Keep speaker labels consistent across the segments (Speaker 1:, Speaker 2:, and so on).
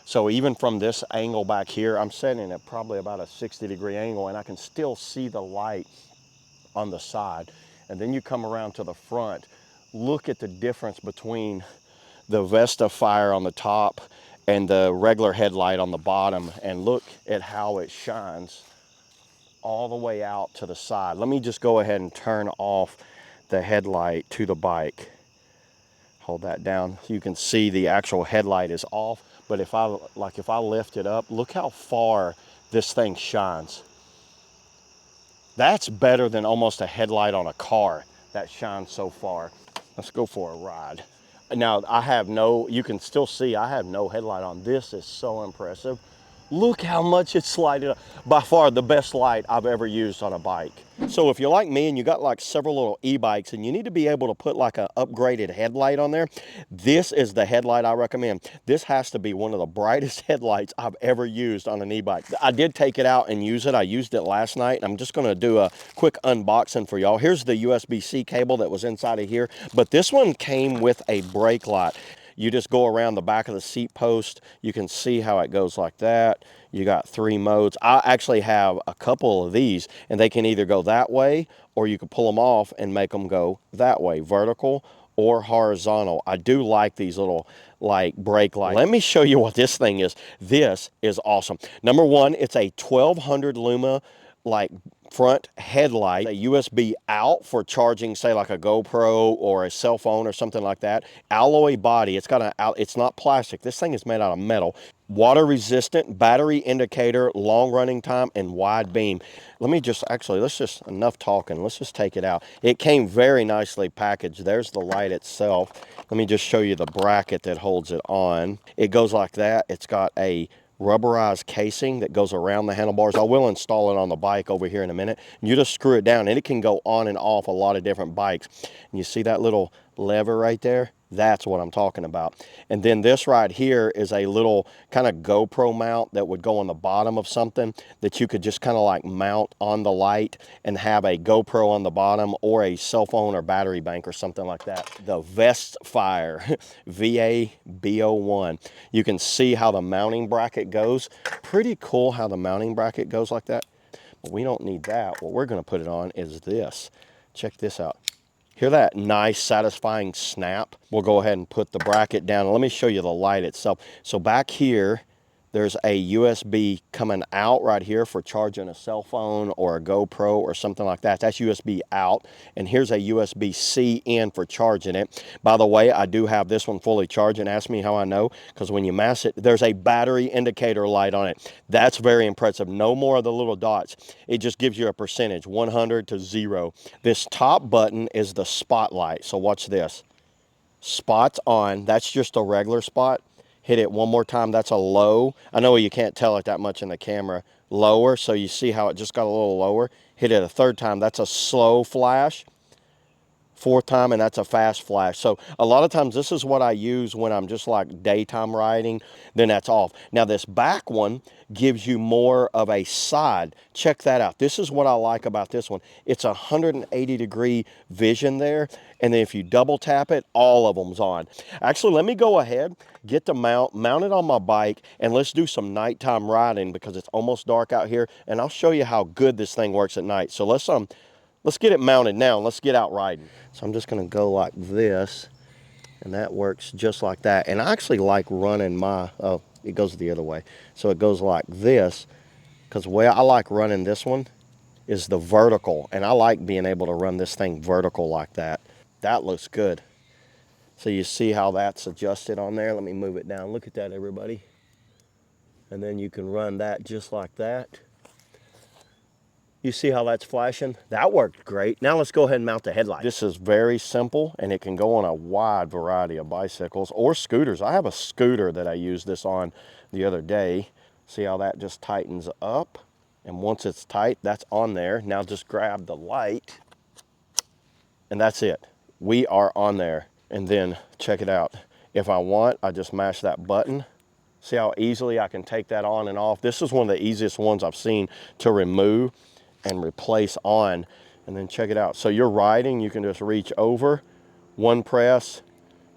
Speaker 1: So even from this angle back here, I'm setting at probably about a 60-degree angle, and I can still see the light on the side. And then you come around to the front, look at the difference between the Vastfire on the top and the regular headlight on the bottom, and look at how it shines all the way out to the side. Let me just go ahead and turn off the headlight to the bike. Hold that down so you can see the actual headlight is off. But if I lift it up, look how far this thing shines. That's better than almost a headlight on a car that shines so far. Let's go for a ride. Now I have no, you can still see I have no headlight on. This is so impressive. Look how much it's lighted up. By far the best light I've ever used on a bike. So if you're like me and you got like several little e-bikes and you need to be able to put like an upgraded headlight on there, this is the headlight I recommend. This has to be one of the brightest headlights I've ever used on an e-bike. I did take it out and use it. I used it last night. I'm just gonna do a quick unboxing for y'all. Here's the USB-C cable that was inside of here, but this one came with a brake light. You just go around the back of the seat post. You can see how it goes like that. You got 3 modes. I actually have a couple of these, and they can either go that way, or you can pull them off and make them go that way, vertical or horizontal. I do like these little like brake lights. Let me show you what this thing is. This is awesome. Number one, it's a 1200 luma like front headlight, a USB out for charging, say like a GoPro or a cell phone or something like that. Alloy body, it's not plastic. This thing is made out of metal. Water resistant, battery indicator, long running time, and wide beam. Enough talking. Let's just take it out. It came very nicely packaged. There's the light itself. Let me just show you the bracket that holds it on. It goes like that. It's got a rubberized casing that goes around the handlebars. I will install it on the bike over here in a minute. You just screw it down and it can go on and off a lot of different bikes. And you see that little lever right there? That's what I'm talking about. And then this right here is a little kind of GoPro mount that would go on the bottom of something that you could just kind of like mount on the light and have a GoPro on the bottom or a cell phone or battery bank or something like that. The Vastfire VABO1. You can see how the mounting bracket goes. Pretty cool how the mounting bracket goes like that. But we don't need that. What we're going to put it on is this. Check this out. Hear that nice, satisfying snap? We'll go ahead and put the bracket down. And let me show you the light itself. So back here, there's a USB coming out right here for charging a cell phone or a GoPro or something like that. That's USB out. And here's a USB-C in for charging it. By the way, I do have this one fully charged, and ask me how I know, because when you mass it, there's a battery indicator light on it. That's very impressive. No more of the little dots. It just gives you a percentage, 100 to 0. This top button is the spotlight. So watch this. Spot's on. That's just a regular spot. Hit it one more time. That's a low. I know you can't tell it that much in the camera. Lower, so you see how it just got a little lower. Hit it a third time. That's a slow flash. Fourth time, and that's a fast flash. So a lot of times this is what I use when I'm just like daytime riding, then that's off. Now this back one gives you more of a side. Check that out. This is what I like about this one. It's a 180-degree vision there, and then if you double tap it, all of them's on. Actually, let me go ahead, get the mount it on my bike, and let's do some nighttime riding because it's almost dark out here, and I'll show you how good this thing works at night. So let's get it mounted now and let's get out riding. So I'm just gonna go like this, and that works just like that. And I actually like running my, oh, it goes the other way. So it goes like this, because the way I like running this one is the vertical. And I like being able to run this thing vertical like that. That looks good. So you see how that's adjusted on there. Let me move it down. Look at that, everybody. And then you can run that just like that. You see how that's flashing? That worked great. Now let's go ahead and mount the headlight. This is very simple, and it can go on a wide variety of bicycles or scooters. I have a scooter that I used this on the other day. See how that just tightens up? And once it's tight, that's on there. Now just grab the light, and that's it. We are on there. And then check it out. If I want, I just mash that button. See how easily I can take that on and off? This is one of the easiest ones I've seen to remove and replace on. And then check it out. So you're riding, you can just reach over, one press,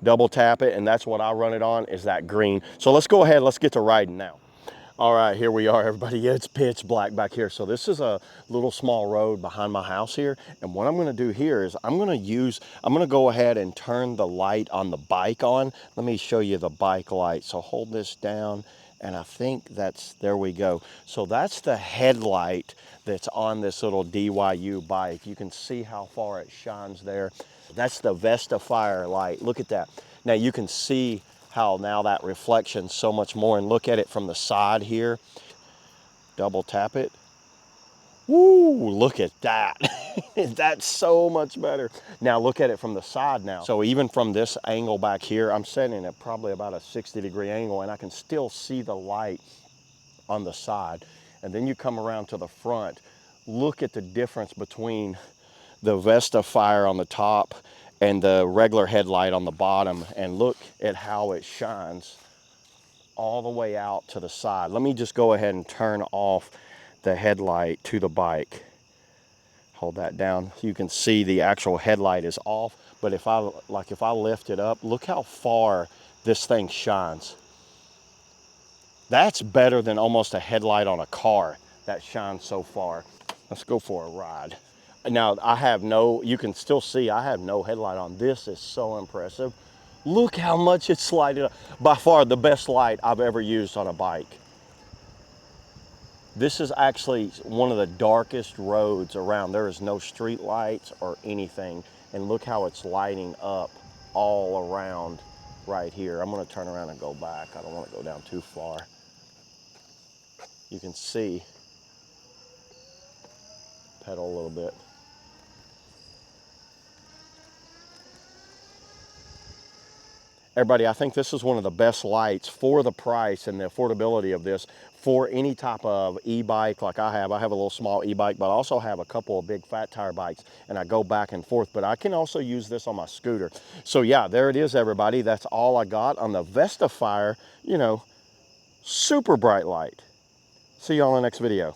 Speaker 1: double tap it, and that's what I run it on, is that green. So let's go ahead, let's get to riding now. All right, here we are, everybody. Yeah, it's pitch black back here. So this is a little small road behind my house here. And what I'm gonna do here is I'm gonna go ahead and turn the light on the bike on. Let me show you the bike light. So hold this down, and I think there we go. So that's the headlight that's on this little DYU bike. You can see how far it shines there. That's the Vastfire light. Look at that. Now you can see how now that reflection's so much more, and look at it from the side here. Double tap it. Woo, look at that. That's so much better. Now look at it from the side now. So even from this angle back here, I'm setting it probably about a 60-degree angle, and I can still see the light on the side. And then you come around to the front. Look at the difference between the Vastfire on the top and the regular headlight on the bottom, and look at how it shines all the way out to the side. Let me just go ahead and turn off the headlight to the bike. Hold that down so you can see the actual headlight is off. But if I lift it up, look how far this thing shines. That's better than almost a headlight on a car that shines so far. Let's go for a ride. Now you can still see I have no headlight on. This is so impressive. Look how much it's lighted up. By far the best light I've ever used on a bike. This is actually one of the darkest roads around. There is no street lights or anything. And look how it's lighting up all around right here. I'm gonna turn around and go back. I don't wanna go down too far. You can see, pedal a little bit. Everybody, I think this is one of the best lights for the price and the affordability of this for any type of e-bike like I have. I have a little small e-bike, but I also have a couple of big fat tire bikes, and I go back and forth, but I can also use this on my scooter. So yeah, there it is, everybody. That's all I got on the Vastfire, super bright light. See you all in the next video.